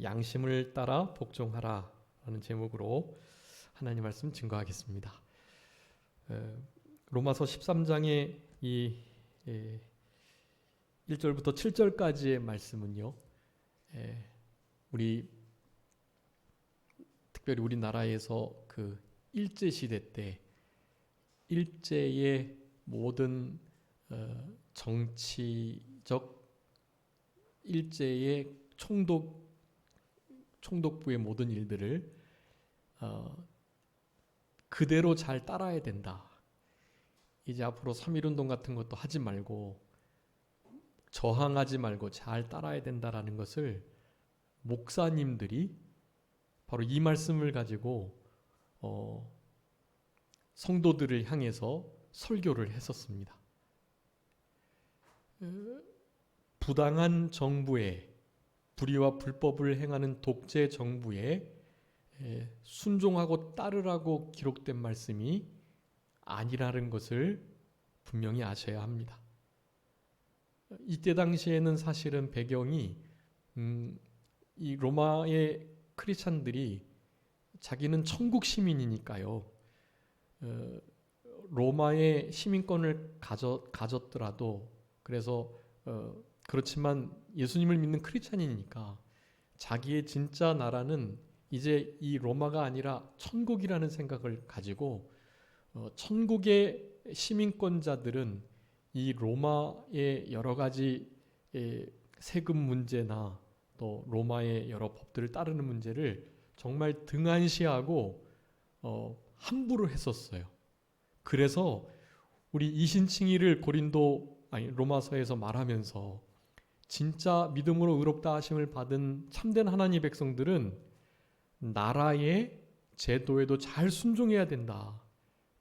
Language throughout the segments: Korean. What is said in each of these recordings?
양심을 따라 복종하라 라는 제목으로 하나님 말씀 증거하겠습니다. 로마서 13장의 이 1절부터 7절까지의 말씀은요, 특별히 우리나라에서 그 일제 시대 때 일제의 모든 정치적 일제의 총독부의 모든 일들을 그대로 잘 따라야 된다. 이제 앞으로 3.1운동 같은 것도 하지 말고 저항하지 말고 잘 따라야 된다라는 것을 목사님들이 바로 이 말씀을 가지고 성도들을 향해서 설교를 했었습니다. 부당한 정부에, 불의와 불법을 행하는 독재 정부에 순종하고 따르라고 기록된 말씀이 아니라는 것을 분명히 아셔야 합니다. 이때 당시에는 사실은 배경이 이 로마의 크리스찬들이 자기는 천국 시민이니까요, 로마의 시민권을 가졌더라도, 그래서 그렇지만 예수님을 믿는 크리스찬이니까 자기의 진짜 나라는 이제 이 로마가 아니라 천국이라는 생각을 가지고 천국의 시민권자들은 이 로마의 여러 가지 세금 문제나 또 로마의 여러 법들을 따르는 문제를 정말 등한시하고 함부로 했었어요. 그래서 우리 이신칭의를 로마서에서 말하면서 진짜 믿음으로 의롭다 하심을 받은 참된 하나님의 백성들은 나라의 제도에도 잘 순종해야 된다.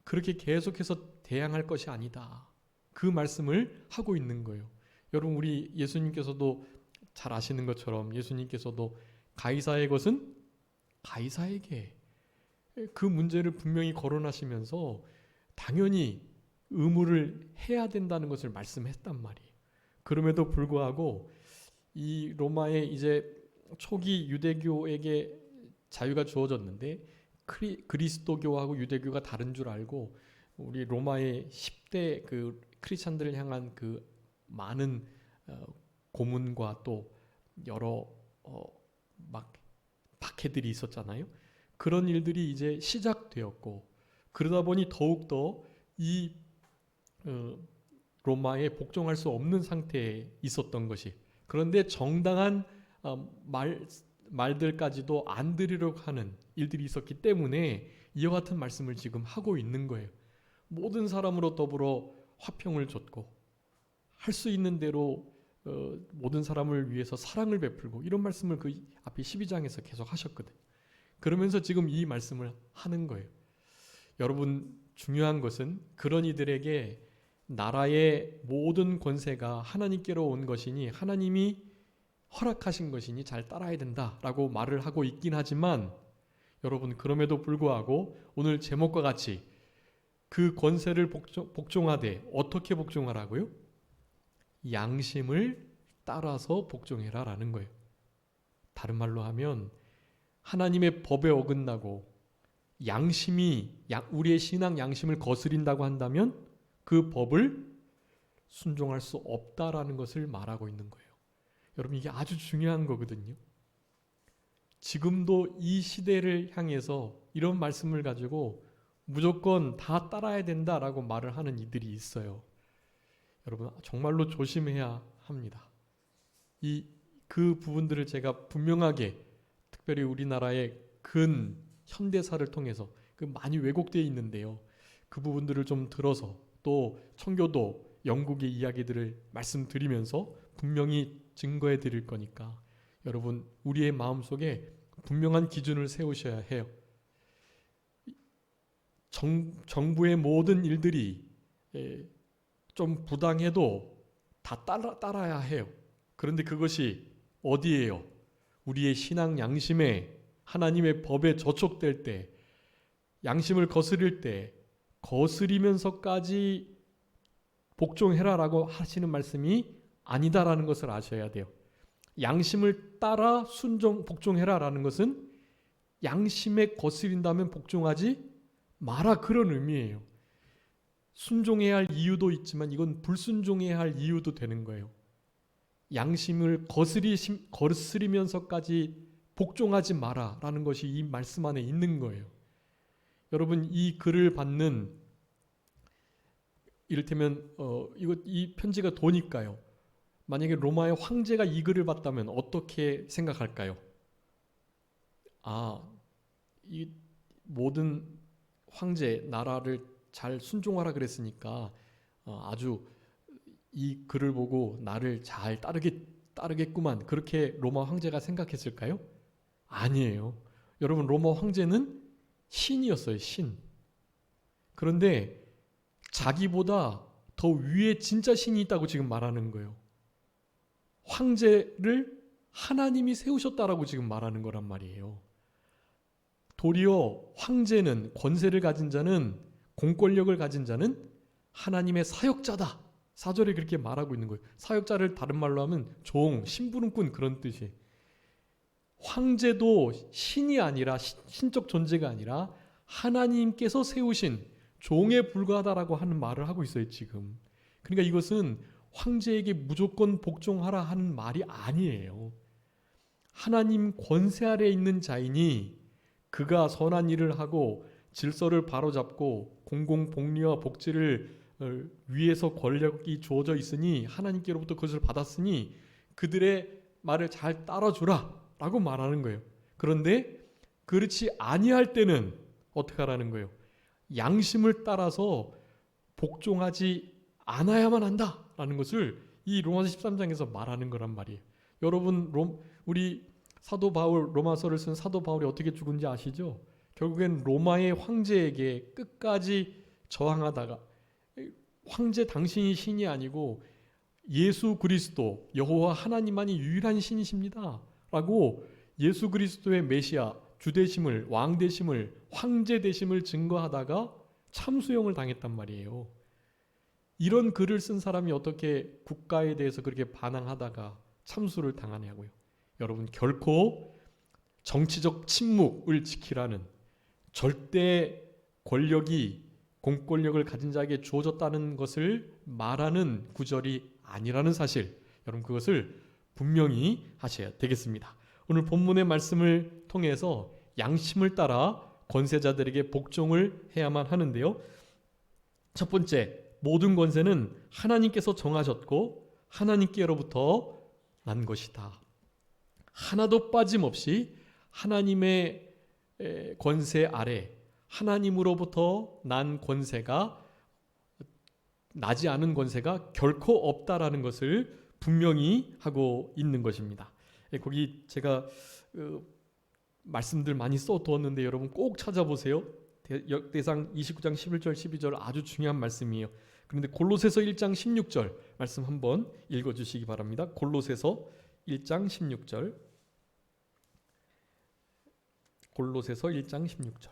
그렇게 계속해서 대항할 것이 아니다. 그 말씀을 하고 있는 거예요. 여러분, 우리 예수님께서도 잘 아시는 것처럼 예수님께서도 가이사의 것은 가이사에게, 그 문제를 분명히 거론하시면서 당연히 의무를 해야 된다는 것을 말씀했단 말이에요. 그럼에도 불구하고 이 로마의 이제 초기 유대교에게 자유가 주어졌는데 그리스도교하고 유대교가 다른 줄 알고 우리 로마의 10대 그 크리스찬들을 향한 그 많은 고문과 또 여러 막 박해들이 있었잖아요. 그런 일들이 이제 시작되었고, 그러다 보니 더욱더 이 로마에 복종할 수 없는 상태에 있었던 것이, 그런데 정당한 말들까지도 안 들으려고 하는 일들이 있었기 때문에 이와 같은 말씀을 지금 하고 있는 거예요. 모든 사람으로 더불어 화평을 줬고 할 수 있는 대로 모든 사람을 위해서 사랑을 베풀고, 이런 말씀을 그 앞에 12장에서 계속 하셨거든요. 그러면서 지금 이 말씀을 하는 거예요. 여러분, 중요한 것은 그런 이들에게 나라의 모든 권세가 하나님께로 온 것이니 하나님이 허락하신 것이니 잘 따라야 된다라고 말을 하고 있긴 하지만, 여러분, 그럼에도 불구하고 오늘 제목과 같이 그 권세를 복종하되 어떻게 복종하라고요? 양심을 따라서 복종해라 라는 거예요. 다른 말로 하면 하나님의 법에 어긋나고 우리의 신앙 양심을 거스린다고 한다면 그 법을 순종할 수 없다라는 것을 말하고 있는 거예요. 여러분, 이게 아주 중요한 거거든요. 지금도 이 시대를 향해서 이런 말씀을 가지고 무조건 다 따라야 된다라고 말을 하는 이들이 있어요. 여러분, 정말로 조심해야 합니다. 그 부분들을 제가 분명하게, 특별히 우리나라의 근 현대사를 통해서 많이 왜곡되어 있는데요, 그 부분들을 좀 들어서 또 청교도 영국의 이야기들을 말씀드리면서 분명히 증거해 드릴 거니까 여러분, 우리의 마음속에 분명한 기준을 세우셔야 해요. 정부의 모든 일들이 좀 부당해도 다 따라야 해요. 그런데 그것이 어디예요? 우리의 신앙 양심에, 하나님의 법에 저촉될 때, 양심을 거스릴 때, 거스리면서까지 복종해라라고 하시는 말씀이 아니다라는 것을 아셔야 돼요. 양심을 따라 복종해라라는 것은 양심에 거스린다면 복종하지 마라, 그런 의미예요. 순종해야 할 이유도 있지만 이건 불순종해야 할 이유도 되는 거예요. 양심을 거스리면서까지 복종하지 마라라는 것이 이 말씀 안에 있는 거예요. 여러분, 이 글을 받는, 이를테면 이 편지가 도니까요. 만약에 로마의 황제가 이 글을 봤다면 어떻게 생각할까요? 이 모든 황제 나라를 잘 순종하라 그랬으니까 아주 이 글을 보고 나를 잘 따르겠구만, 그렇게 로마 황제가 생각했을까요? 아니에요. 여러분, 로마 황제는 신이었어요. 신. 그런데 자기보다 더 위에 진짜 신이 있다고 지금 말하는 거예요. 황제를 하나님이 세우셨다라고 지금 말하는 거란 말이에요. 도리어 황제는, 권세를 가진 자는, 공권력을 가진 자는 하나님의 사역자다. 4절에 그렇게 말하고 있는 거예요. 사역자를 다른 말로 하면 종, 심부름꾼, 그런 뜻이에요. 황제도 신이 아니라, 신적 존재가 아니라 하나님께서 세우신 종에 불과하다라고 하는 말을 하고 있어요, 지금. 그러니까 이것은 황제에게 무조건 복종하라 하는 말이 아니에요. 하나님 권세 아래에 있는 자이니 그가 선한 일을 하고 질서를 바로잡고 공공복리와 복지를 위에서 권력이 주어져 있으니, 하나님께로부터 그것을 받았으니 그들의 말을 잘 따라주라 라고 말하는 거예요. 그런데 그렇지 아니할 때는 어떻게 하라는 거예요? 양심을 따라서 복종하지 않아야만 한다라는 것을 이 로마서 13장에서 말하는 거란 말이에요. 여러분, 우리 사도 바울, 로마서를 쓴 사도 바울이 어떻게 죽은지 아시죠? 결국엔 로마의 황제에게 끝까지 저항하다가, 황제 당신이 신이 아니고 예수 그리스도, 여호와 하나님만이 유일한 신이십니다 라고 예수 그리스도의 메시아, 주되심을, 왕되심을, 황제되심을 증거하다가 참수형을 당했단 말이에요. 이런 글을 쓴 사람이 어떻게 국가에 대해서 그렇게 반항하다가 참수를 당하냐고요. 여러분, 결코 정치적 침묵을 지키라는, 절대 권력이 공권력을 가진 자에게 주어졌다는 것을 말하는 구절이 아니라는 사실, 여러분 그것을 분명히 하셔야 되겠습니다. 오늘 본문의 말씀을 통해서 양심을 따라 권세자들에게 복종을 해야만 하는데요. 첫 번째, 모든 권세는 하나님께서 정하셨고 하나님께로부터 난 것이다. 하나도 빠짐없이 하나님의 권세 아래, 하나님으로부터 난 권세가, 나지 않은 권세가 결코 없다라는 것을 분명히 하고 있는 것입니다. 거기 제가 말씀들 많이 써두었는데 여러분 꼭 찾아보세요. 역대상 29장 11절 12절 아주 중요한 말씀이에요. 그런데 골로새서 1장 16절 말씀 한번 읽어주시기 바랍니다. 골로새서 1장 16절. 골로새서 1장 16절.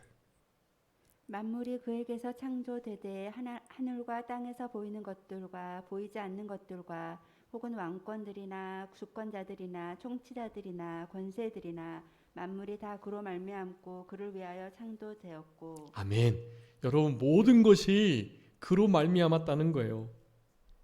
만물이 그에게서 창조되되 하늘과 땅에서 보이는 것들과 보이지 않는 것들과 혹은 왕권들이나 주권자들이나 통치자들이나 권세들이나 만물이 다 그로 말미암고 그를 위하여 창조되었고. 아멘. 여러분, 모든 것이 그로 말미암았다는 거예요.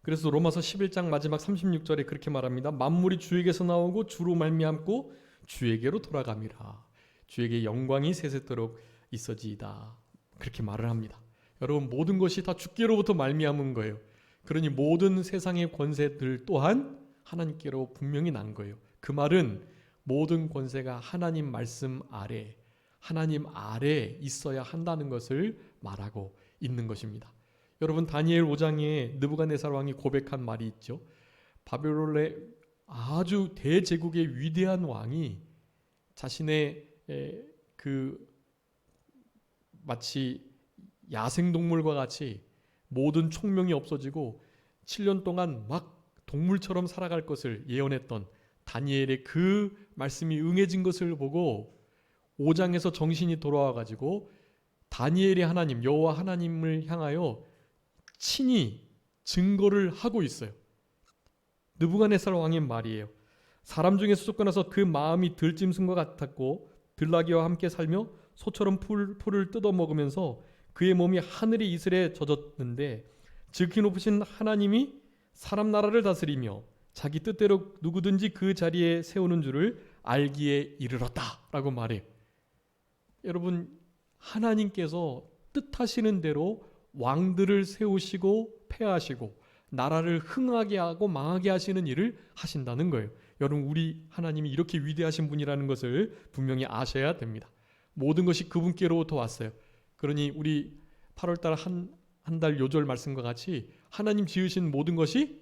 그래서 로마서 11장 마지막 36절에 그렇게 말합니다. 만물이 주에게서 나오고 주로 말미암고 주에게로 돌아갑니다. 주에게 영광이 세세토록 있어지이다. 그렇게 말을 합니다. 여러분, 모든 것이 다 주께로부터 말미암은 거예요. 그러니 모든 세상의 권세들 또한 하나님께로 분명히 난 거예요. 그 말은 모든 권세가 하나님 말씀 아래, 하나님 아래 있어야 한다는 것을 말하고 있는 것입니다. 여러분, 다니엘 5장에 느부갓네살 왕이 고백한 말이 있죠. 바벨론의 아주 대제국의 위대한 왕이 자신의 마치 야생동물과 같이 모든 총명이 없어지고 7년 동안 막 동물처럼 살아갈 것을 예언했던 다니엘의 그 말씀이 응해진 것을 보고 5장에서 정신이 돌아와가지고 다니엘의 하나님 여호와 하나님을 향하여 친히 증거를 하고 있어요. 느부갓네살 왕의 말이에요. 사람 중에서 쫓겨나서 그 마음이 들짐승과 같았고 들나귀와 함께 살며 소처럼 풀을 뜯어 먹으면서 그의 몸이 하늘의 이슬에 젖었는데 지극히 높으신 하나님이 사람 나라를 다스리며 자기 뜻대로 누구든지 그 자리에 세우는 줄을 알기에 이르렀다라고 말해요. 여러분, 하나님께서 뜻하시는 대로 왕들을 세우시고 폐하시고 나라를 흥하게 하고 망하게 하시는 일을 하신다는 거예요. 여러분, 우리 하나님이 이렇게 위대하신 분이라는 것을 분명히 아셔야 됩니다. 모든 것이 그분께로부터 왔어요. 그러니 우리 8월달 한 달 요절 말씀과 같이 하나님 지으신 모든 것이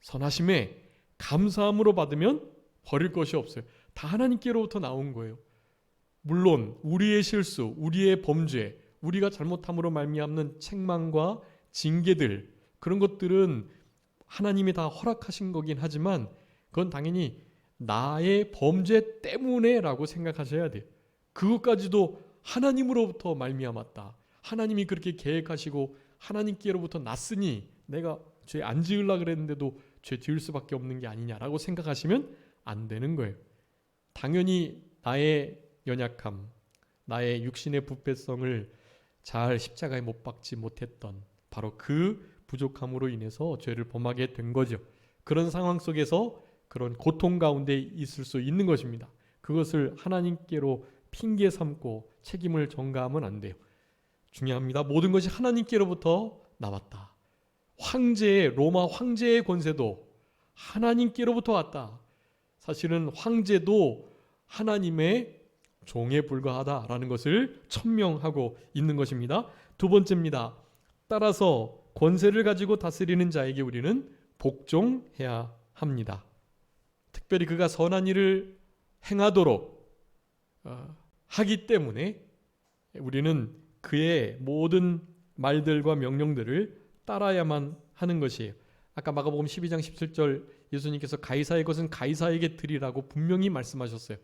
선하심에 감사함으로 받으면 버릴 것이 없어요. 다 하나님께로부터 나온 거예요. 물론 우리의 실수, 우리의 범죄, 우리가 잘못함으로 말미암는 책망과 징계들, 그런 것들은 하나님이 다 허락하신 거긴 하지만 그건 당연히 나의 범죄 때문에라고 생각하셔야 돼요. 그것까지도 하나님으로부터 말미암았다. 하나님이 그렇게 계획하시고 하나님께로부터 났으니 내가 죄 안 지으려고 그랬는데도 죄 지을 수밖에 없는 게 아니냐라고 생각하시면 안 되는 거예요. 당연히 나의 연약함, 나의 육신의 부패성을 잘 십자가에 못 박지 못했던 바로 그 부족함으로 인해서 죄를 범하게 된 거죠. 그런 상황 속에서 그런 고통 가운데 있을 수 있는 것입니다. 그것을 하나님께로 핑계 삼고 책임을 전가하면 안 돼요. 중요합니다. 모든 것이 하나님께로부터 나왔다. 로마 황제의 권세도 하나님께로부터 왔다. 사실은 황제도 하나님의 종에 불과하다라는 것을 천명하고 있는 것입니다. 두 번째입니다. 따라서 권세를 가지고 다스리는 자에게 우리는 복종해야 합니다. 특별히 그가 선한 일을 행하도록 하기 때문에 우리는 그의 모든 말들과 명령들을 따라야만 하는 것이에요. 아까 마가복음 12장 17절 예수님께서 가이사의 것은 가이사에게 드리라고 분명히 말씀하셨어요.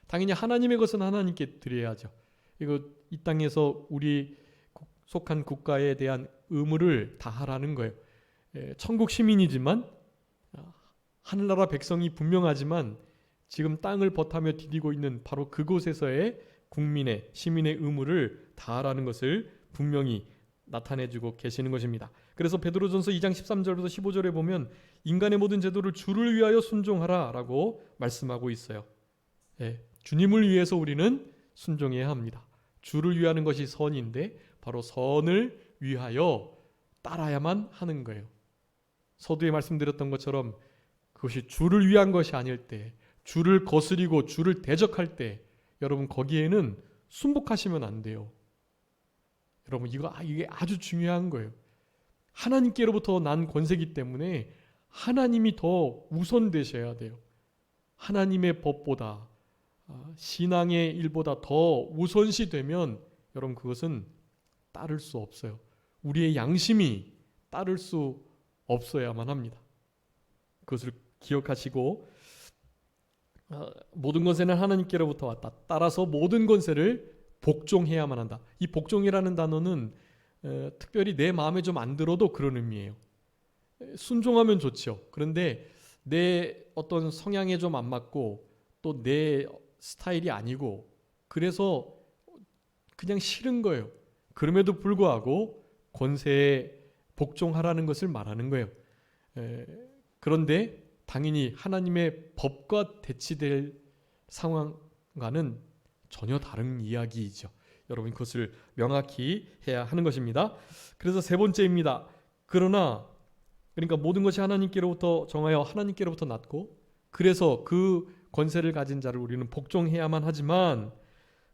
당연히 하나님의 것은 하나님께 드려야죠. 이 땅에서 우리 속한 국가에 대한 의무를 다하라는 거예요. 천국 시민이지만 하늘나라 백성이 분명하지만 지금 땅을 버타며 디디고 있는 바로 그곳에서의 국민의 시민의 의무를 다하라는 것을 분명히 나타내주고 계시는 것입니다. 그래서 베드로전서 2장 13절부터 15절에 보면 인간의 모든 제도를 주를 위하여 순종하라라고 말씀하고 있어요. 주님을 위해서 우리는 순종해야 합니다. 주를 위하는 것이 선인데 바로 선을 위하여 따라야만 하는 거예요. 서두에 말씀드렸던 것처럼 그것이 주를 위한 것이 아닐 때, 주를 거스리고 주를 대적할 때 여러분 거기에는 순복하시면 안 돼요. 여러분 이게 아주 중요한 거예요. 하나님께로부터 난 권세이기 때문에 하나님이 더 우선되셔야 돼요. 하나님의 법보다 신앙의 일보다 더 우선시 되면 여러분 그것은 따를 수 없어요. 우리의 양심이 따를 수 없어야만 합니다. 그것을 기억하시고 모든 권세는 하나님께로부터 왔다. 따라서 모든 권세를 복종해야만 한다. 이 복종이라는 단어는 특별히 내 마음에 좀 안 들어도 그런 의미예요. 순종하면 좋죠. 그런데 내 어떤 성향에 좀 안 맞고 또 내 스타일이 아니고 그래서 그냥 싫은 거예요. 그럼에도 불구하고 권세에 복종하라는 것을 말하는 거예요. 그런데 당연히 하나님의 법과 대치될 상황과는 전혀 다른 이야기이죠. 여러분 그것을 명확히 해야 하는 것입니다. 그래서 세 번째입니다. 그러니까 모든 것이 하나님께로부터 정하여 하나님께로부터 났고 그래서 그 권세를 가진 자를 우리는 복종해야만 하지만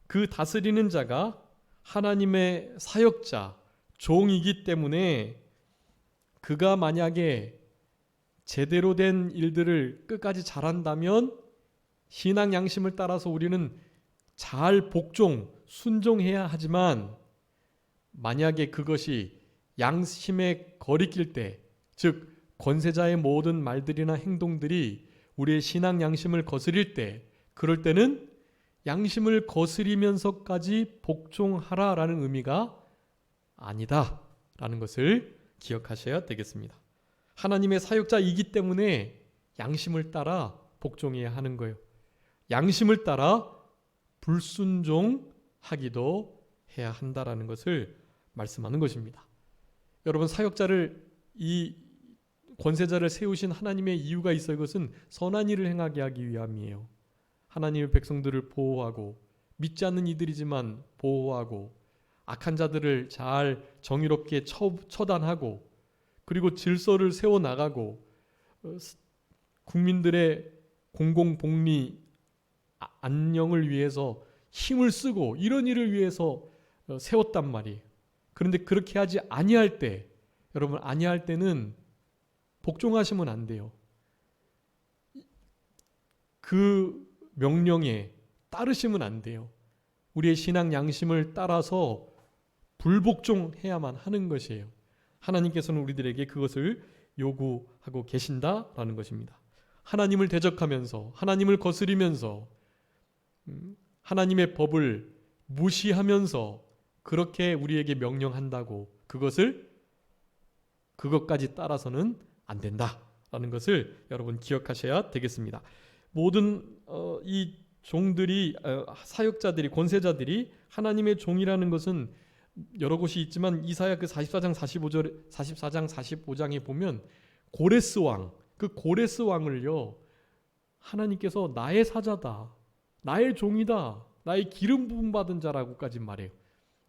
그 다스리는 자가 하나님의 사역자, 종이기 때문에 그가 만약에 제대로 된 일들을 끝까지 잘한다면 신앙 양심을 따라서 우리는 잘 순종해야 하지만 만약에 그것이 양심에 거리낄 때, 즉 권세자의 모든 말들이나 행동들이 우리의 신앙 양심을 거스릴 때, 그럴 때는 양심을 거스리면서까지 복종하라라는 의미가 아니다라는 것을 기억하셔야 되겠습니다. 하나님의 사역자이기 때문에 양심을 따라 복종해야 하는 거예요. 양심을 따라 불순종하기도 해야 한다라는 것을 말씀하는 것입니다. 여러분, 사역자를, 이 권세자를 세우신 하나님의 이유가 있어요. 그것은 선한 일을 행하게 하기 위함이에요. 하나님의 백성들을 보호하고, 믿지 않는 이들이지만 보호하고, 악한 자들을 잘 정의롭게 처단하고, 그리고 질서를 세워나가고, 국민들의 공공복리 안녕을 위해서 힘을 쓰고 이런 일을 위해서 세웠단 말이에요. 그런데 그렇게 하지 아니할 때, 여러분, 아니할 때는 복종하시면 안 돼요. 그 명령에 따르시면 안 돼요. 우리의 신앙 양심을 따라서 불복종해야만 하는 것이에요. 하나님께서는 우리들에게 그것을 요구하고 계신다라는 것입니다. 하나님을 대적하면서, 하나님을 거스리면서, 하나님의 법을 무시하면서 그렇게 우리에게 명령한다고 그것까지 따라서는 안 된다라는 것을 여러분 기억하셔야 되겠습니다. 모든 이 종들이, 사역자들이, 권세자들이 하나님의 종이라는 것은 여러 곳이 있지만 이사야 그 44장 45장에 보면 고레스 왕, 그 고레스 왕을요, 하나님께서 나의 사자다, 나의 종이다, 나의 기름 부음 받은 자라고까지 말해요.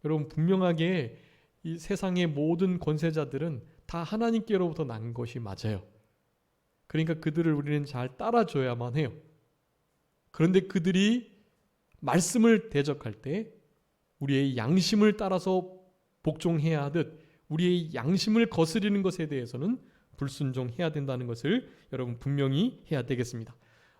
여러분, 분명하게 이 세상의 모든 권세자들은 다 하나님께로부터 난 것이 맞아요. 그러니까 그들을 우리는 잘 따라줘야만 해요. 그런데 그들이 말씀을 대적할 때 우리의 양심을 따라서 복종해야 하듯 우리의 양심을 거스리는 것에 대해서는 불순종해야 된다는 것을 여러분 분명히 해야 되겠습니다.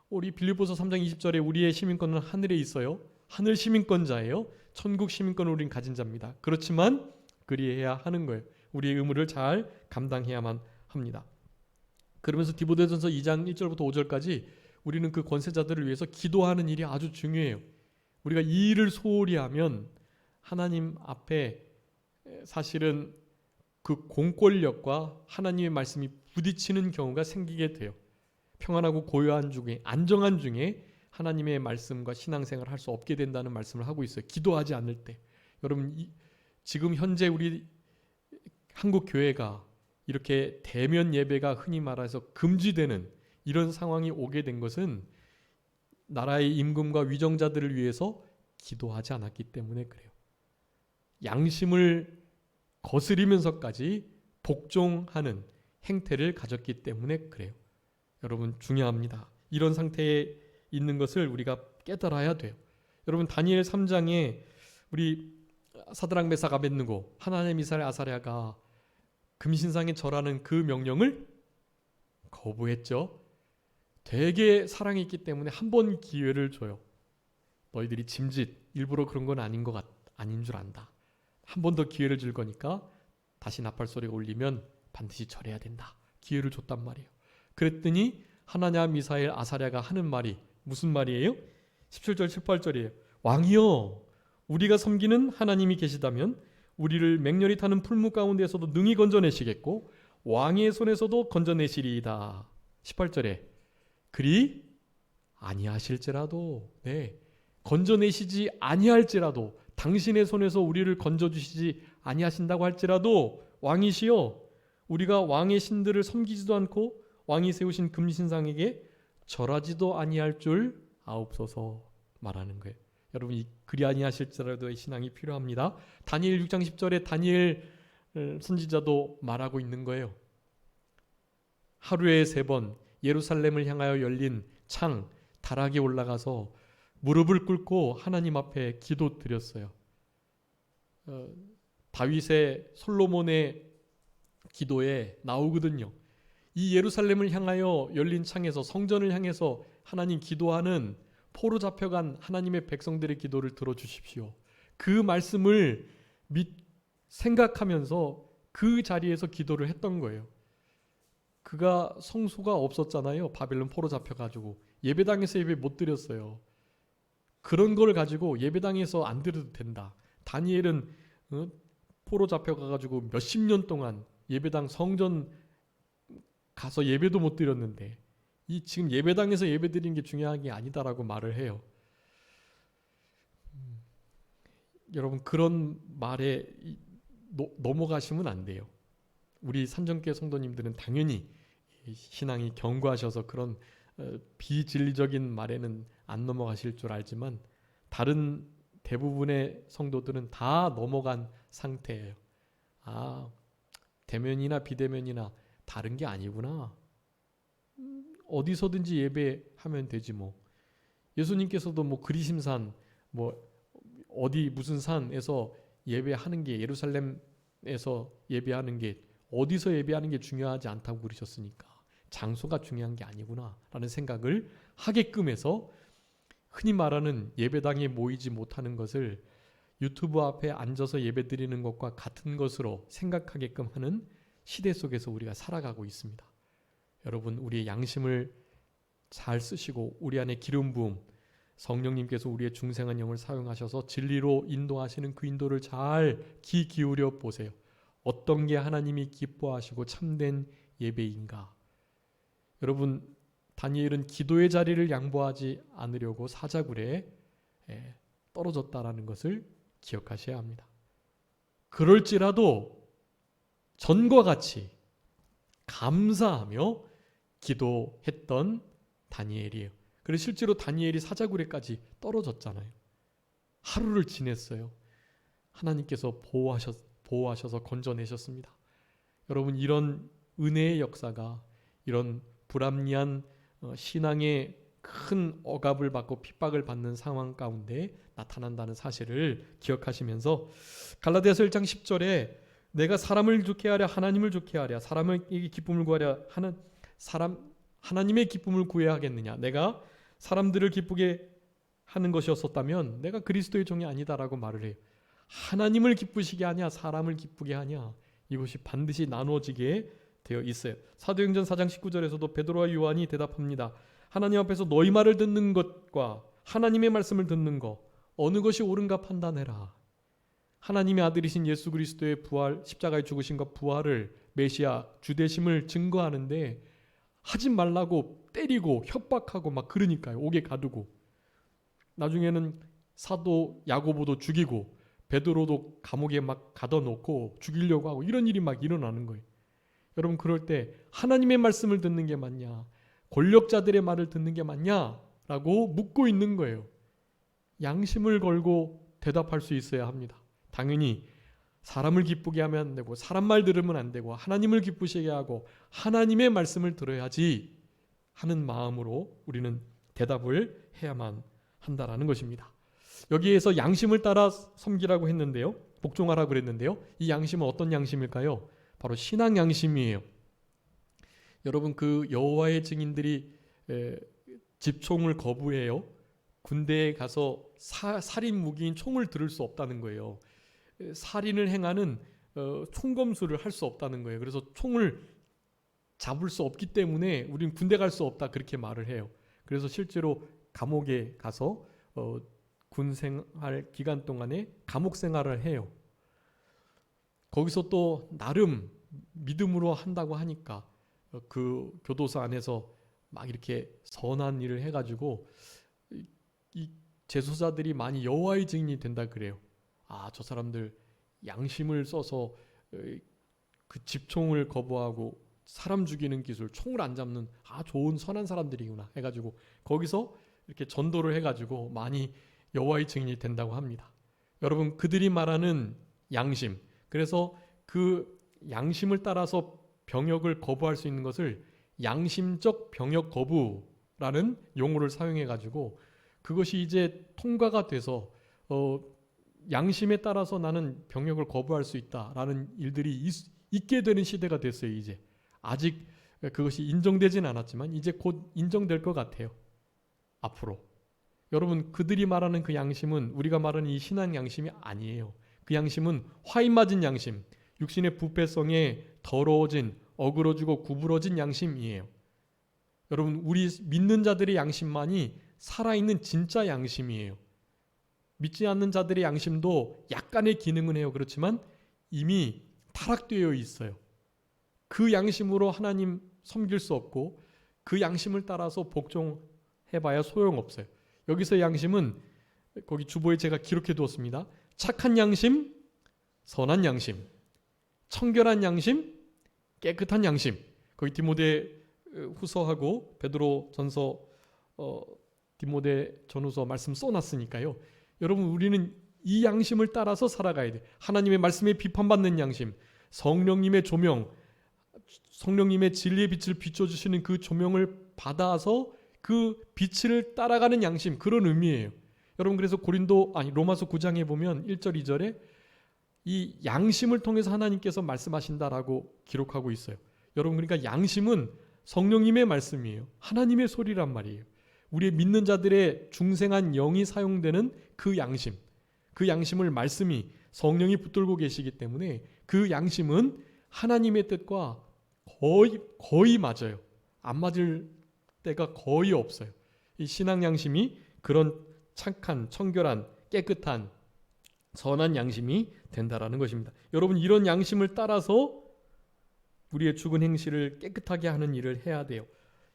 우리 빌립보서 3장 20절에 우리의 시민권은 하늘에 있어요. 하늘 시민권자예요. 천국 시민권을 우린 가진 자입니다. 그렇지만 그리해야 하는 거예요. 우리의 의무를 잘 감당해야만 합니다. 그러면서 디모데전서 2장 1절부터 5절까지 우리는 그 권세자들을 위해서 기도하는 일이 아주 중요해요. 우리가 이 일을 소홀히 하면 하나님 앞에 사실은 그 공권력과 하나님의 말씀이 부딪히는 경우가 생기게 돼요. 평안하고 고요한 중에, 안정한 중에 하나님의 말씀과 신앙생활을 할 수 없게 된다는 말씀을 하고 있어요. 기도하지 않을 때. 여러분, 지금 현재 우리 한국 교회가 이렇게 대면 예배가 흔히 말해서 금지되는 이런 상황이 오게 된 것은 나라의 임금과 위정자들을 위해서 기도하지 않았기 때문에 그래요. 양심을 거스리면서까지 복종하는 행태를 가졌기 때문에 그래요. 여러분, 중요합니다. 이런 상태에 있는 것을 우리가 깨달아야 돼요. 여러분, 다니엘 3장에 우리 사드락 메삭 아벳느고, 하나네 미사엘 아사랴가 금신상에 절하는 그 명령을 거부했죠. 되게 사랑이 있기 때문에 한 번 기회를 줘요. 너희들이 짐짓 일부러 그런 건 아닌 줄 안다. 한 번 더 기회를 줄 거니까 다시 나팔 소리가 울리면 반드시 절해야 된다. 기회를 줬단 말이에요. 그랬더니 하나냐 미사엘 아사랴가 하는 말이 무슨 말이에요? 17절 18절이에요. 왕이여, 우리가 섬기는 하나님이 계시다면 우리를 맹렬히 타는 풀무 가운데에서도 능히 건져내시겠고 왕의 손에서도 건져내시리이다. 18절에 그리 아니하실지라도, 건져내시지 아니할지라도, 당신의 손에서 우리를 건져주시지 아니하신다고 할지라도 왕이시여, 우리가 왕의 신들을 섬기지도 않고 왕이 세우신 금신상에게 절하지도 아니할 줄 아옵소서 말하는 거예요. 여러분, 이 그리 아니하실지라도의 신앙이 필요합니다. 다니엘 6장 10절에 다니엘 선지자도 말하고 있는 거예요. 하루에 3번 예루살렘을 향하여 열린 창 다락에 올라가서 무릎을 꿇고 하나님 앞에 기도 드렸어요. 다윗의 솔로몬의 기도에 나오거든요. 이 예루살렘을 향하여 열린 창에서, 성전을 향해서 하나님 기도하는 포로 잡혀간 하나님의 백성들의 기도를 들어주십시오. 그 말씀을 생각하면서 그 자리에서 기도를 했던 거예요. 그가 성수가 없었잖아요. 바벨론 포로 잡혀가지고 예배당에서 예배 못 드렸어요. 그런 걸 가지고 예배당에서 안 드려도 된다. 다니엘은 포로 잡혀가가지고 몇십 년 동안 예배당 성전 가서 예배도 못 드렸는데 이 지금 예배당에서 예배드리는 게 중요한 게 아니다라고 말을 해요. 여러분 그런 말에 넘어가시면 안 돼요. 우리 산정교회 성도님들은 당연히 신앙이 견고하셔서 그런 비진리적인 말에는 안 넘어가실 줄 알지만 다른 대부분의 성도들은 다 넘어간 상태예요. 아, 대면이나 비대면이나 다른 게 아니구나. 어디서든지 예배하면 되지 뭐. 예수님께서도 뭐 그리심산 뭐 어디 무슨 산에서 예배하는 게 예루살렘에서 예배하는 게 어디서 예배하는 게 중요하지 않다고 그러셨으니까 장소가 중요한 게 아니구나라는 생각을 하게끔 해서 흔히 말하는 예배당에 모이지 못하는 것을 유튜브 앞에 앉아서 예배드리는 것과 같은 것으로 생각하게끔 하는 시대 속에서 우리가 살아가고 있습니다. 여러분 우리의 양심을 잘 쓰시고 우리 안에 기름 부음 성령님께서 우리의 중생한 영을 사용하셔서 진리로 인도하시는 그 인도를 잘 귀 기울여 보세요. 어떤 게 하나님이 기뻐하시고 참된 예배인가? 여러분 다니엘은 기도의 자리를 양보하지 않으려고 사자굴에 떨어졌다라는 것을 기억하셔야 합니다. 그럴지라도 전과 같이 감사하며 기도했던 다니엘이에요. 그래서 실제로 다니엘이 사자굴에까지 떨어졌잖아요. 하루를 지냈어요. 하나님께서 보호하셔서 건져내셨습니다. 여러분 이런 은혜의 역사가 이런 불합리한 신앙의 큰 억압을 받고 핍박을 받는 상황 가운데 나타난다는 사실을 기억하시면서 갈라디아서 1장 10절에 내가 사람을 좋게 하랴 하나님을 좋게 하랴 사람에게 기쁨을 구하랴 하나님의 기쁨을 구해야 하겠느냐. 내가 사람들을 기쁘게 하는 것이었었다면 내가 그리스도의 종이 아니다라고 말을 해요. 하나님을 기쁘시게 하냐 사람을 기쁘게 하냐 이것이 반드시 나누어지게 되어 있어요. 사도행전 4장 19절에서도 베드로와 요한이 대답합니다. 하나님 앞에서 너희 말을 듣는 것과 하나님의 말씀을 듣는 것 어느 것이 옳은가 판단해라. 하나님의 아들이신 예수 그리스도의 부활 십자가의 죽으심과 부활을 메시아 주되심을 증거하는데 하지 말라고 때리고 협박하고 막 그러니까요. 옥에 가두고 나중에는 사도 야고보도 죽이고 베드로도 감옥에 막 가둬놓고 죽이려고 하고 이런 일이 막 일어나는 거예요. 여러분 그럴 때 하나님의 말씀을 듣는 게 맞냐 권력자들의 말을 듣는 게 맞냐라고 묻고 있는 거예요. 양심을 걸고 대답할 수 있어야 합니다. 당연히 사람을 기쁘게 하면 안 되고 사람 말 들으면 안 되고 하나님을 기쁘시게 하고 하나님의 말씀을 들어야지 하는 마음으로 우리는 대답을 해야만 한다라는 것입니다. 여기에서 양심을 따라 섬기라고 했는데요. 복종하라고 그랬는데요. 이 양심은 어떤 양심일까요? 바로 신앙 양심이에요. 여러분 그 여호와의 증인들이 집총을 거부해요. 군대에 가서 살인 무기인 총을 들을 수 없다는 거예요. 살인을 행하는 총검수를 할 수 없다는 거예요. 그래서 총을 잡을 수 없기 때문에 우리는 군대 갈 수 없다 그렇게 말을 해요. 그래서 실제로 감옥에 가서 군 생활 기간 동안에 감옥 생활을 해요. 거기서 또 나름 믿음으로 한다고 하니까 그 교도소 안에서 막 이렇게 선한 일을 해가지고 이 재소자들이 많이 여호와의 증인이 된다 그래요. 아, 저 사람들 양심을 써서 그 집총을 거부하고 사람 죽이는 기술, 총을 안 잡는 좋은 선한 사람들이구나 해가지고 거기서 이렇게 전도를 해가지고 많이 여호와의 증인이 된다고 합니다. 여러분 그들이 말하는 양심, 그래서 그 양심을 따라서 병역을 거부할 수 있는 것을 양심적 병역 거부라는 용어를 사용해가지고 그것이 이제 통과가 돼서 양심에 따라서 나는 병역을 거부할 수 있다라는 일들이 있게 되는 시대가 됐어요. 이제 아직 그것이 인정되진 않았지만 이제 곧 인정될 것 같아요. 앞으로 여러분 그들이 말하는 그 양심은 우리가 말하는 이 신앙 양심이 아니에요. 그 양심은 화인 맞은 양심, 육신의 부패성에 더러워진 어그러지고 구부러진 양심이에요. 여러분 우리 믿는 자들의 양심만이 살아있는 진짜 양심이에요. 믿지 않는 자들의 양심도 약간의 기능은 해요. 그렇지만 이미 타락되어 있어요. 그 양심으로 하나님 섬길 수 없고 그 양심을 따라서 복종해봐야 소용없어요. 여기서 양심은 거기 주보에 제가 기록해 두었습니다. 착한 양심, 선한 양심, 청결한 양심, 깨끗한 양심. 거기 디모데 후서하고 베드로 전서, 디모데 전후서 말씀 써놨으니까요. 여러분, 우리는 이 양심을 따라서 살아가야 돼. 하나님의 말씀에 비판받는 양심, 성령님의 조명, 성령님의 진리의 빛을 비춰주시는 그 조명을 받아서 그 빛을 따라가는 양심, 그런 의미예요. 여러분, 그래서 로마서 9장에 보면 1절 2절에 이 양심을 통해서 하나님께서 말씀하신다라고 기록하고 있어요. 여러분, 그러니까 양심은 성령님의 말씀이에요. 하나님의 소리란 말이에요. 우리의 믿는 자들의 중생한 영이 사용되는 그 양심, 그 양심을 말씀이 성령이 붙들고 계시기 때문에 그 양심은 하나님의 뜻과 거의 맞아요. 안 맞을 때가 거의 없어요. 이 신앙 양심이 그런 착한, 청결한, 깨끗한, 선한 양심이 된다라는 것입니다. 여러분, 이런 양심을 따라서 우리의 죽은 행실을 깨끗하게 하는 일을 해야 돼요.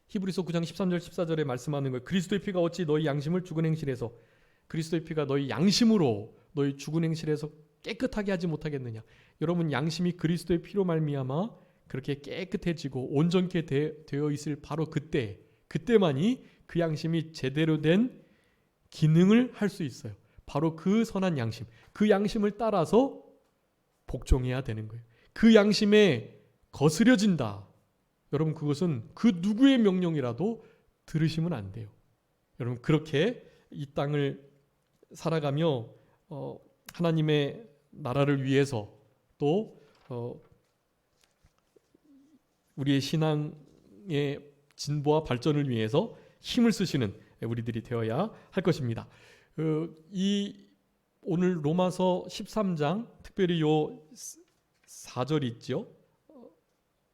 히브리서 9장 13절 14절에 말씀하는 거예요. 그리스도의 피가 어찌 너희 양심을 죽은 행실에서, 그리스도의 피가 너희 양심으로 너희 죽은 행실에서 깨끗하게 하지 못하겠느냐. 여러분, 양심이 그리스도의 피로 말미암아 그렇게 깨끗해지고 온전케 되어 있을 바로 그때만이 그 양심이 제대로 된 기능을 할 수 있어요. 바로 그 선한 양심, 그 양심을 따라서 복종해야 되는 거예요. 그 양심에 거스려진다, 여러분, 그것은 그 누구의 명령이라도 들으시면 안 돼요. 여러분, 그렇게 이 땅을 살아가며 하나님의 나라를 위해서 또 우리의 신앙의 진보와 발전을 위해서 힘을 쓰시는 우리들이 되어야 할 것입니다. 오늘 로마서 13장, 특별히 요 4절이 있죠.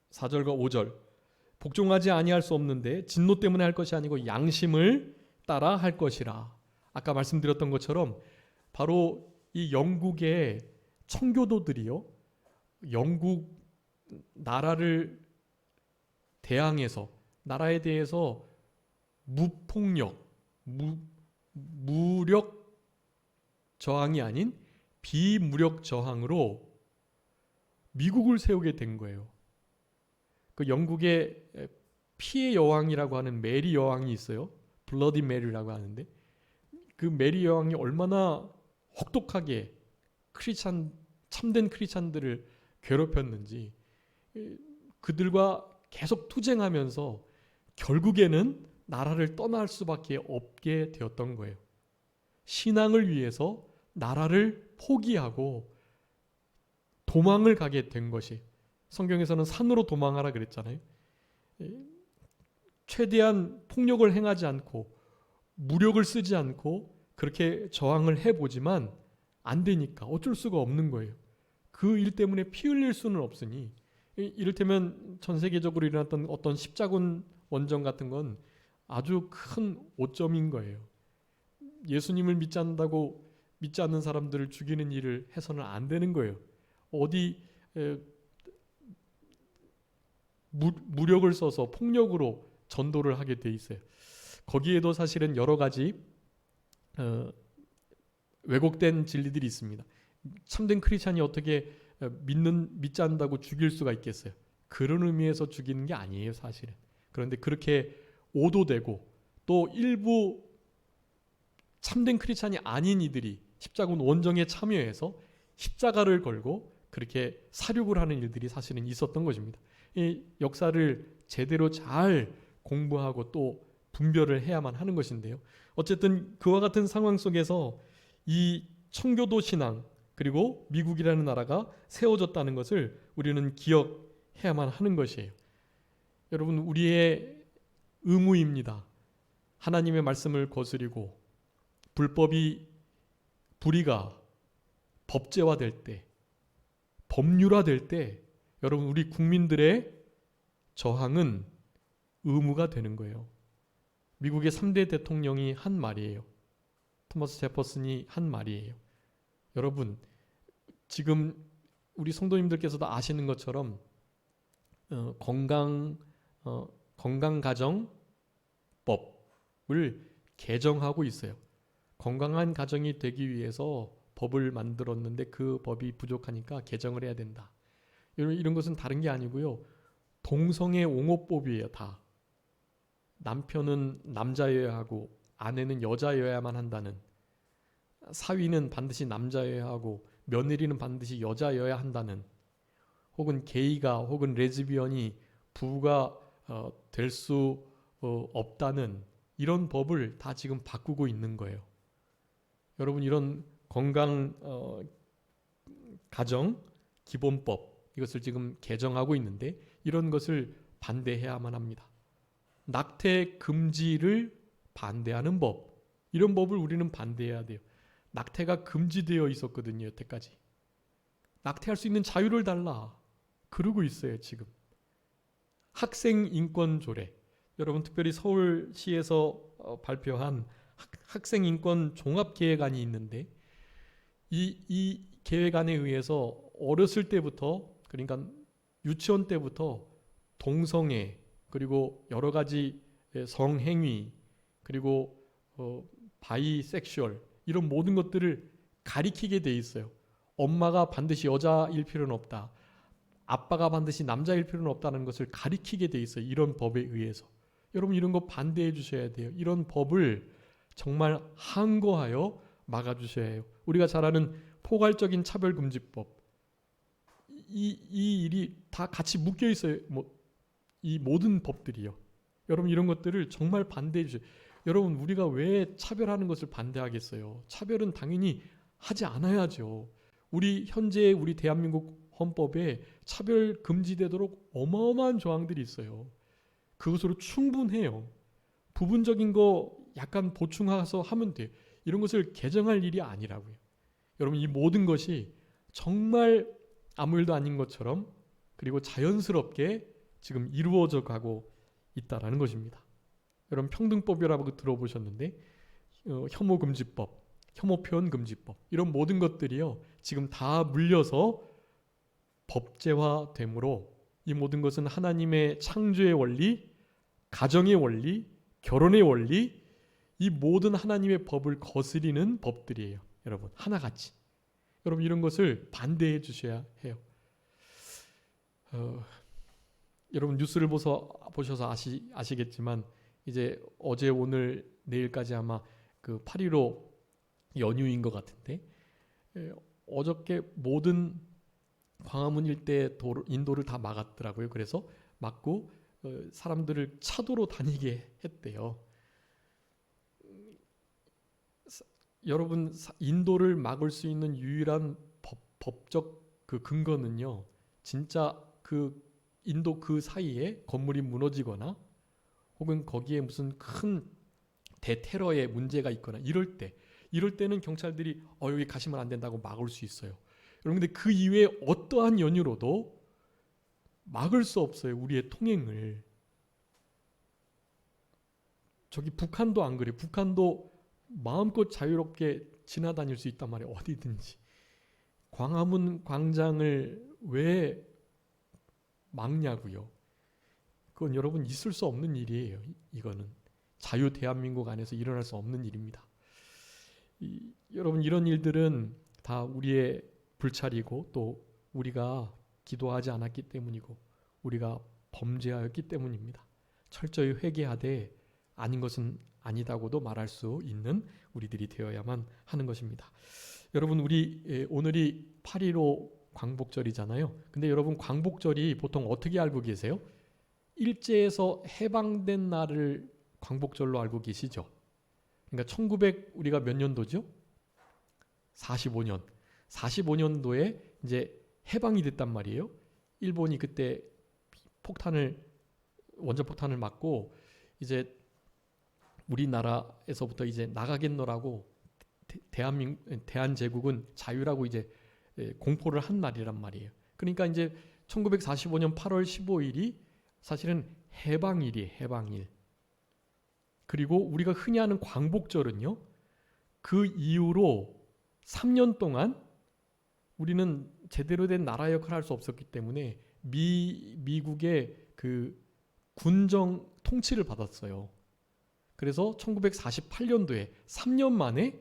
4절과 5절. 복종하지 아니할 수 없는데 진노 때문에 할 것이 아니고 양심을 따라 할 것이라. 아까 말씀드렸던 것처럼 바로 이 영국의 청교도들이요, 영국 나라를 대항해서, 나라에 대해서 무폭력, 무력 저항이 아닌 비무력 저항으로 미국을 세우게 된 거예요. 그 영국의 피의 여왕이라고 하는 메리 여왕이 있어요. 블러디 메리라고 하는데, 그 메리 여왕이 얼마나 혹독하게 참된 크리스찬들을 괴롭혔는지, 그들과 계속 투쟁하면서 결국에는 나라를 떠날 수밖에 없게 되었던 거예요. 신앙을 위해서 나라를 포기하고 도망을 가게 된 것이, 성경에서는 산으로 도망하라 그랬잖아요. 최대한 폭력을 행하지 않고 무력을 쓰지 않고 그렇게 저항을 해보지만 안 되니까 어쩔 수가 없는 거예요. 그 일 때문에 피 흘릴 수는 없으니, 이를테면 전 세계적으로 일어났던 어떤 십자군 원정 같은 건 아주 큰 오점인 거예요. 예수님을 믿지 않는다고 믿지 않는 사람들을 죽이는 일을 해서는 안 되는 거예요. 어디 무력을 써서 폭력으로 전도를 하게 돼 있어요. 거기에도 사실은 여러 가지 왜곡된 진리들이 있습니다. 참된 크리스찬이 어떻게 믿지 않는다고 죽일 수가 있겠어요? 그런 의미에서 죽이는 게 아니에요, 사실은. 그런데 그렇게 오도되고 또 일부 참된 크리스찬이 아닌 이들이 십자군 원정에 참여해서 십자가를 걸고 그렇게 사륙을 하는 일들이 사실은 있었던 것입니다. 이 역사를 제대로 잘 공부하고 또 분별을 해야만 하는 것인데요. 어쨌든 그와 같은 상황 속에서 이 청교도 신앙, 그리고 미국이라는 나라가 세워졌다는 것을 우리는 기억해야만 하는 것이에요. 여러분, 우리의 의무입니다. 하나님의 말씀을 거스리고 불의가 법제화될 때, 법률화될 때, 여러분, 우리 국민들의 저항은 의무가 되는 거예요. 미국의 3대 대통령이 한 말이에요. 토마스 제퍼슨이 한 말이에요. 여러분, 지금 우리 성도님들께서도 아시는 것처럼 건강가정법을 개정하고 있어요. 건강한 가정이 되기 위해서 법을 만들었는데 그 법이 부족하니까 개정을 해야 된다. 이런 것은 다른 게 아니고요. 동성애 옹호법이에요. 다. 남편은 남자여야 하고 아내는 여자여야만 한다는, 사위는 반드시 남자여야 하고 며느리는 반드시 여자여야 한다는, 혹은 게이가 혹은 레즈비언이 부부가 될 수 없다는 이런 법을 다 지금 바꾸고 있는 거예요. 여러분, 이런 건강 가정 기본법, 이것을 지금 개정하고 있는데 이런 것을 반대해야만 합니다. 낙태 금지를 반대하는 법, 이런 법을 우리는 반대해야 돼요. 낙태가 금지되어 있었거든요, 여태까지. 낙태할 수 있는 자유를 달라 그러고 있어요, 지금. 학생 인권 조례, 여러분 특별히 서울시에서 발표한 학생 인권 종합 계획안이 있는데, 이 계획안에 의해서 어렸을 때부터, 그러니까 유치원 때부터 동성애, 그리고 여러 가지 성행위, 그리고 바이섹슈얼, 이런 모든 것들을 가리키게 돼 있어요. 엄마가 반드시 여자일 필요는 없다, 아빠가 반드시 남자일 필요는 없다는 것을 가리키게 돼 있어요. 이런 법에 의해서. 여러분, 이런 거 반대해 주셔야 돼요. 이런 법을 정말 항거하여 막아주셔야 해요. 우리가 잘 아는 포괄적인 차별금지법, 이 일이 다 같이 묶여 있어요. 이 모든 법들이요. 여러분, 이런 것들을 정말 반대해 주세요. 여러분, 우리가 왜 차별하는 것을 반대하겠어요? 차별은 당연히 하지 않아야죠. 현재 우리 대한민국 헌법에 차별 금지되도록 어마어마한 조항들이 있어요. 그것으로 충분해요. 부분적인 거 약간 보충해서 하면 돼요. 이런 것을 개정할 일이 아니라고요. 여러분, 이 모든 것이 정말 아무 일도 아닌 것처럼, 그리고 자연스럽게 지금 이루어져 가고 있다라는 것입니다. 여러분, 평등법이라고 들어보셨는데 혐오금지법, 혐오표현금지법, 이런 모든 것들이요 지금 다 물려서 법제화됨으로, 이 모든 것은 하나님의 창조의 원리, 가정의 원리, 결혼의 원리, 이 모든 하나님의 법을 거스리는 법들이에요. 여러분, 하나같이. 여러분, 이런 것을 반대해 주셔야 해요. 여러분, 뉴스를 보셔서 아시겠지만 이제 어제 오늘 내일까지 아마 그 8.15 연휴인 것 같은데, 어저께 모든 광화문 일대 인도를 다 막았더라고요. 그래서 막고 사람들을 차도로 다니게 했대요. 여러분, 인도를 막을 수 있는 유일한 법적 그 근거는요, 진짜 그 인도 그 사이에 건물이 무너지거나 혹은 거기에 무슨 큰 대테러의 문제가 있거나 이럴 때는 경찰들이 여기 가시면 안 된다고 막을 수 있어요. 여러분, 근데 그 이외에 어떠한 연유로도 막을 수 없어요, 우리의 통행을. 저기 북한도 안 그래요. 북한도 마음껏 자유롭게 지나다닐 수 있단 말이에요, 어디든지. 광화문 광장을 왜 막냐고요. 그건 여러분 있을 수 없는 일이에요. 이거는 자유 대한민국 안에서 일어날 수 없는 일입니다. 여러분, 이런 일들은 다 우리의 불찰이고, 또 우리가 기도하지 않았기 때문이고, 우리가 범죄하였기 때문입니다. 철저히 회개하되 아닌 것은 아니다고도 말할 수 있는 우리들이 되어야만 하는 것입니다. 여러분, 오늘이 8.15 광복절이잖아요. 근데 여러분, 광복절이 보통 어떻게 알고 계세요? 일제에서 해방된 날을 광복절로 알고 계시죠? 그러니까 우리가 몇 년도죠? 45년. 45년도에 이제 해방이 됐단 말이에요. 일본이 그때 원자폭탄을 맞고 이제 우리나라에서부터 이제 나가겠노라고 대한제국은 자유라고 이제 공포를 한 날이란 말이에요. 그러니까 이제 1945년 8월 15일이 사실은 해방일이에요. 해방일. 그리고 우리가 흔히 하는 광복절은요, 그 이후로 3년 동안 우리는 제대로 된 나라 역할을 할 수 없었기 때문에 미국의 그 군정 통치를 받았어요. 그래서 1948년도에 3년 만에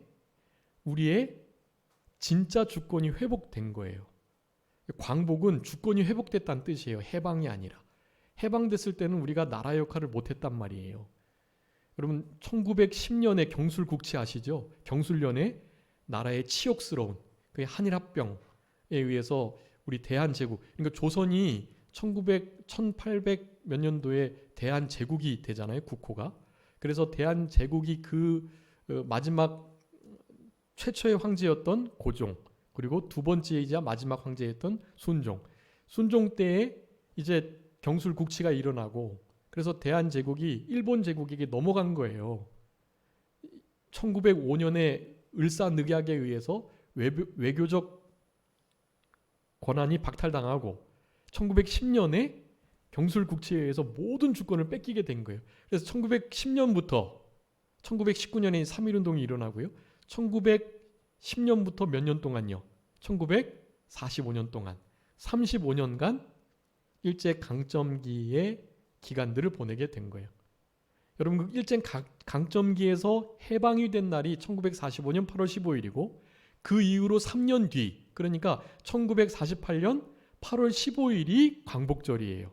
우리의 진짜 주권이 회복된 거예요. 광복은 주권이 회복됐다는 뜻이에요. 해방이 아니라. 해방됐을 때는 우리가 나라 역할을 못했단 말이에요. 여러분 1910년에 경술국치 아시죠? 경술련에 나라의 치욕스러운 그 한일합병에 의해서 우리 대한제국, 그러니까 조선이 1800 몇 년도에 대한제국이 되잖아요. 국호가. 그래서 대한제국이 그 마지막 최초의 황제였던 고종, 그리고 두 번째이자 마지막 황제였던 순종 때에 이제 경술국치가 일어나고, 그래서 대한제국이 일본 제국에게 넘어간 거예요. 1905년에 을사늑약에 의해서 외교적 권한이 박탈당하고 1910년에 경술국치에 의해서 모든 주권을 뺏기게 된 거예요. 그래서 1910년부터 1919년에 3.1운동이 일어나고요. 1910년부터 몇 년 동안요? 1945년 동안 35년간 일제강점기의 기간들을 보내게 된 거예요. 여러분 그 일제강점기에서 해방이 된 날이 1945년 8월 15일이고 그 이후로 3년 뒤, 그러니까 1948년 8월 15일이 광복절이에요.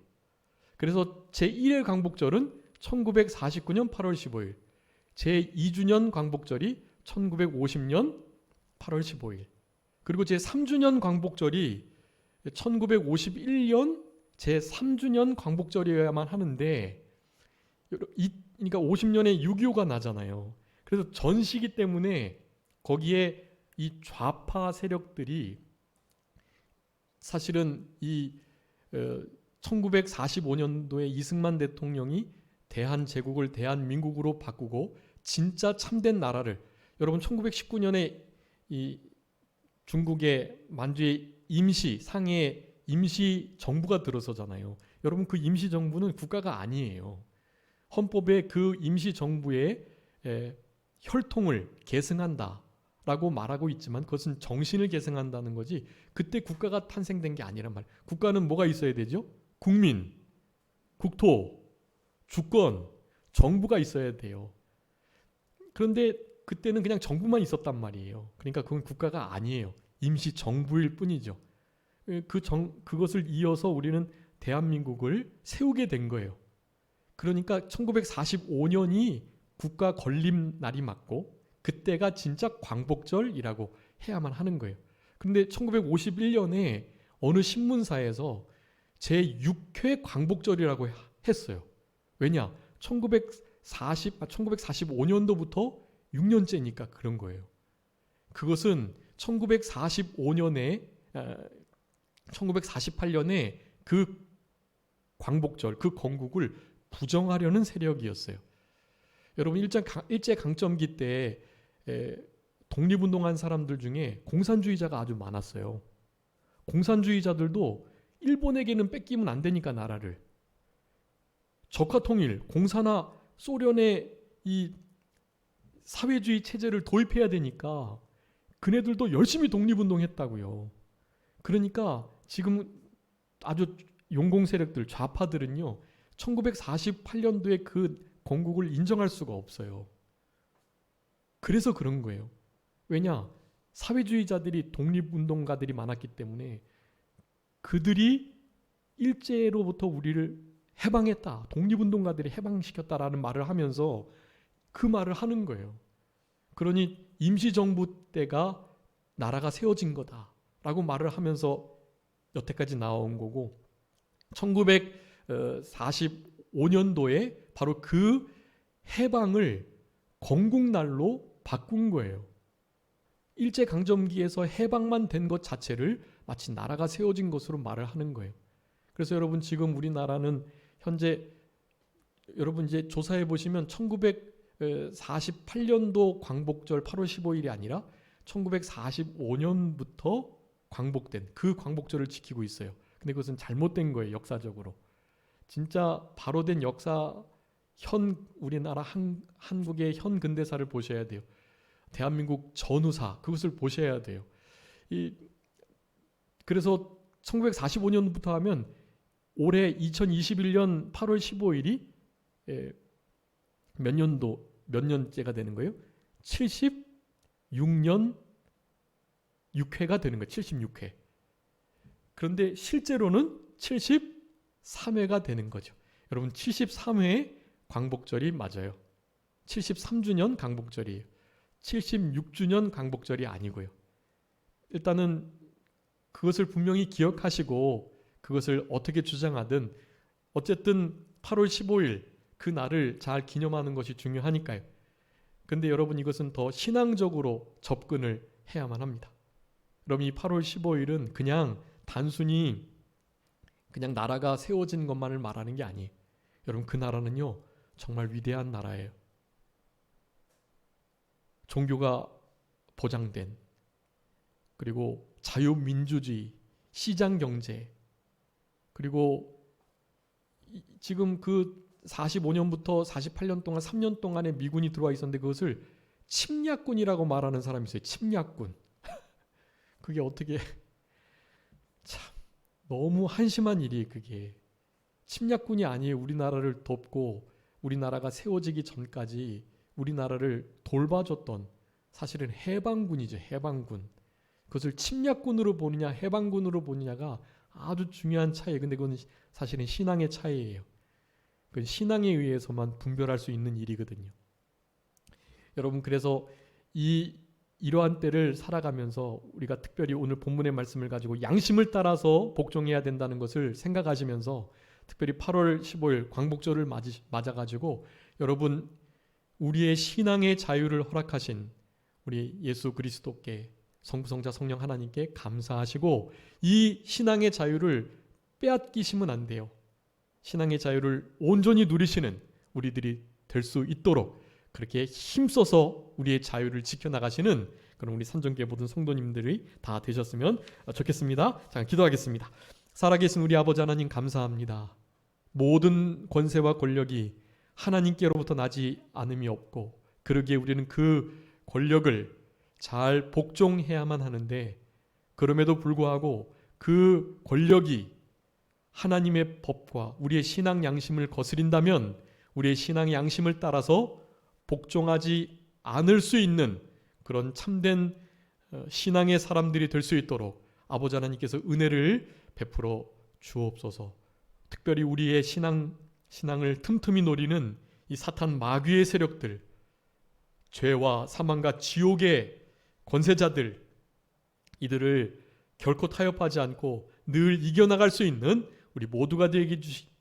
그래서 제1회 광복절은 1949년 8월 15일, 제2주년 광복절이 1950년 8월 15일, 그리고 제3주년 광복절이 1951년 제3주년 광복절이어야만 하는데, 그러니까 50년에 6.25가 나잖아요. 그래서 전시기 때문에 거기에 이 좌파 세력들이 사실은 이 1945년도에 이승만 대통령이 대한제국을 대한민국으로 바꾸고 진짜 참된 나라를, 여러분 1919년에 이 중국의 만주의 상해에 임시 정부가 들어서잖아요. 여러분 그 임시 정부는 국가가 아니에요. 헌법에 그 임시 정부의 혈통을 계승한다라고 말하고 있지만 그것은 정신을 계승한다는 거지 그때 국가가 탄생된 게 아니란 말이에요. 국가는 뭐가 있어야 되죠? 국민, 국토, 주권, 정부가 있어야 돼요. 그런데 그때는 그냥 정부만 있었단 말이에요. 그러니까 그건 국가가 아니에요. 임시 정부일 뿐이죠. 그것을 이어서 우리는 대한민국을 세우게 된 거예요. 그러니까 1945년이 국가 건립 날이 맞고 그때가 진짜 광복절이라고 해야만 하는 거예요. 그런데 1951년에 어느 신문사에서 제6회 광복절이라고 했어요. 왜냐? 1945년도부터 6년째니까 그런 거예요. 그것은 1948년에 그 광복절, 그 건국을 부정하려는 세력이었어요. 여러분 일제강점기 때 독립운동한 사람들 중에 공산주의자가 아주 많았어요. 공산주의자들도 일본에게는 뺏기면 안 되니까 나라를, 적화통일, 공산화, 소련의 이 사회주의 체제를 도입해야 되니까 그네들도 열심히 독립운동했다고요. 그러니까 지금 아주 용공 세력들, 좌파들은요 1948년도에 그 건국을 인정할 수가 없어요. 그래서 그런 거예요. 왜냐? 사회주의자들이 독립운동가들이 많았기 때문에 그들이 일제로부터 우리를 해방했다, 독립운동가들이 해방시켰다라는 말을 하면서 그 말을 하는 거예요. 그러니 임시정부 때가 나라가 세워진 거다라고 말을 하면서 여태까지 나온 거고, 1945년도에 바로 그 해방을 건국날로 바꾼 거예요. 일제강점기에서 해방만 된 것 자체를 마치 나라가 세워진 것으로 말을 하는 거예요. 그래서 여러분 지금 우리나라는 현재 여러분 이제 조사해 보시면 1948년도 광복절 8월 15일이 아니라 1945년부터 광복된 그 광복절을 지키고 있어요. 근데 그것은 잘못된 거예요. 역사적으로. 진짜 바로 된 역사, 우리나라 한국의 현 근대사를 보셔야 돼요. 대한민국 전후사, 그것을 보셔야 돼요. 그래서 1945년부터 하면 올해 2021년 8월 15일이 몇 년째가 되는 거예요? 76년 6회가 되는 거예요. 76회. 그런데 실제로는 73회가 되는 거죠. 여러분 73회 광복절이 맞아요. 73주년 광복절이에요. 76주년 광복절이 아니고요. 일단은 그것을 분명히 기억하시고 그것을 어떻게 주장하든 어쨌든 8월 15일 그 날을 잘 기념하는 것이 중요하니까요. 근데 여러분 이것은 더 신앙적으로 접근을 해야만 합니다. 여러분 이 8월 15일은 그냥 단순히 그냥 나라가 세워진 것만을 말하는 게 아니에요. 여러분 그 나라는요 정말 위대한 나라예요. 종교가 보장된, 그리고 자유민주주의, 시장경제, 그리고 지금 그 45년부터 48년 동안 3년 동안에 미군이 들어와 있었는데 그것을 침략군이라고 말하는 사람이 있어요. 침략군. 그게 어떻게 참 너무 한심한 일이 그게. 침략군이 아니에요. 우리나라를 돕고 우리나라가 세워지기 전까지 우리나라를 돌봐줬던 사실은 해방군이죠. 해방군. 그것을 침략군으로 보느냐 해방군으로 보느냐가 아주 중요한 차이예요. 근데 그건 사실은 신앙의 차이예요. 그건 신앙에 의해서만 분별할 수 있는 일이거든요. 여러분 그래서 이러한 때를 살아가면서 우리가 특별히 오늘 본문의 말씀을 가지고 양심을 따라서 복종해야 된다는 것을 생각하시면서 특별히 8월 15일 광복절을 맞아가지고 여러분 우리의 신앙의 자유를 허락하신 우리 예수 그리스도께 성부 성자 성령 하나님께 감사하시고 이 신앙의 자유를 빼앗기시면 안 돼요. 신앙의 자유를 온전히 누리시는 우리들이 될 수 있도록 그렇게 힘써서 우리의 자유를 지켜나가시는 그런 우리 산정교회 모든 성도님들이 다 되셨으면 좋겠습니다. 자, 기도하겠습니다. 살아계신 우리 아버지 하나님 감사합니다. 모든 권세와 권력이 하나님께로부터 나지 않음이 없고 그러기에 우리는 그 권력을 잘 복종해야만 하는데 그럼에도 불구하고 그 권력이 하나님의 법과 우리의 신앙 양심을 거스린다면 우리의 신앙 양심을 따라서 복종하지 않을 수 있는 그런 참된 신앙의 사람들이 될 수 있도록 아버지 하나님께서 은혜를 베풀어 주옵소서. 특별히 우리의 신앙을 틈틈이 노리는 이 사탄 마귀의 세력들, 죄와 사망과 지옥의 권세자들, 이들을 결코 타협하지 않고 늘 이겨나갈 수 있는 우리 모두가 되게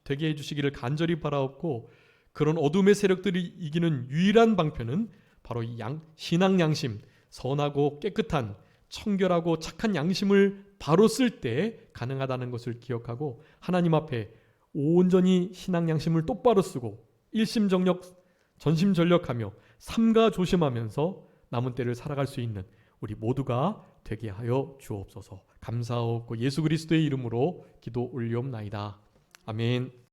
해주시기를 간절히 바라옵고 그런 어둠의 세력들이 이기는 유일한 방편은 바로 이 신앙 양심, 선하고 깨끗한 청결하고 착한 양심을 바로 쓸 때 가능하다는 것을 기억하고 하나님 앞에 온전히 신앙 양심을 똑바로 쓰고 일심정력 전심전력하며 삼가 조심하면서 남은 때를 살아갈 수 있는 우리 모두가 되게 하여 주옵소서. 감사하옵고 예수 그리스도의 이름으로 기도 올리옵나이다. 아멘.